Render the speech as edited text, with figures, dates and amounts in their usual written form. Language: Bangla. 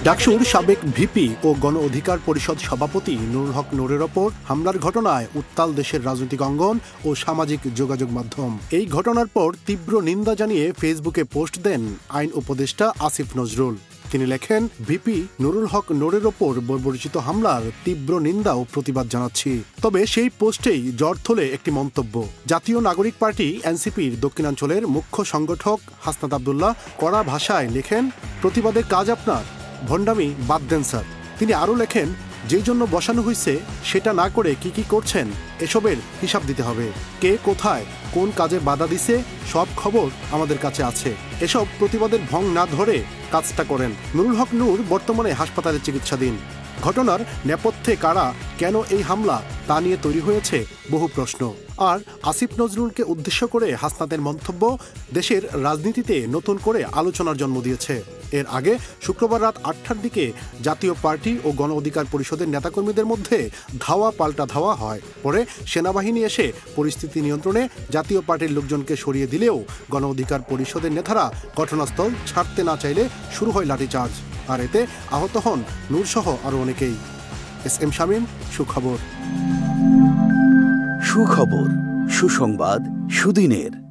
ডাকসুর সাবেক ভিপি ও গণ অধিকার পরিষদ সভাপতি নুরুল হক নূরের ওপর হামলার ঘটনায় উত্তাল দেশের রাজনৈতিক অঙ্গন ও সামাজিক যোগাযোগ মাধ্যম। এই ঘটনার পর তীব্র নিন্দা জানিয়ে ফেসবুকে পোস্ট দেন আইন উপদেষ্টা আসিফ নজরুল। তিনি লেখেন, ভিপি নুরুল হক নূরের ওপর বর্বরিচিত হামলার তীব্র নিন্দা ও প্রতিবাদ জানাচ্ছি। তবে সেই পোস্টেই জ্বর তোলে একটি মন্তব্য। জাতীয় নাগরিক পার্টি এনসিপির দক্ষিণাঞ্চলের মুখ্য সংগঠক হাসনাত আব্দুল্লাহ কড়া ভাষায় লেখেন, প্রতিবাদের কাজ আপনার, ভণ্ডামি বাদ দেন স্যার। তিনি আরও লেখেন, যেই জন্য বসানো হয়েছে সেটা না করে কি করছেন এসবের হিসাব দিতে হবে। কে কোথায় কোন কাজে বাধা দিছে সব খবর আমাদের কাছে আছে। এসব প্রতিবাদের ভং না ধরে কাজটা করেন। নুরুল হক নূর বর্তমানে হাসপাতালে চিকিৎসাধীন। ঘটনার নেপথ্যে কারা, কেন এই হামলা তা নিয়ে তৈরি হয়েছে বহু প্রশ্ন। আর আসিফ নজরুলকে উদ্দেশ্য করে হাসনাতের মন্তব্য দেশের রাজনীতিতে নতুন করে আলোচনার জন্ম দিয়েছে। এর আগে শুক্রবার রাত ৮টার দিকে জাতীয় পার্টি ও গণ অধিকার পরিষদের নেতাকর্মীদের মধ্যে ধাওয়া পাল্টা ধাওয়া হয়। পরে সেনাবাহিনী এসে পরিস্থিতি নিয়ন্ত্রণে জাতীয় পার্টির লোকজনকে সরিয়ে দিলেও গণ অধিকার পরিষদের নেতারা ঘটনাস্থল ছাড়তে না চাইলে শুরু হয় লাঠিচার্জ। আর এতে আহত হন নূরসহ আরও অনেকেই। এস.এম. শামীম, সুখবর। সুখবর, সুসংবাদ, সুদিনের।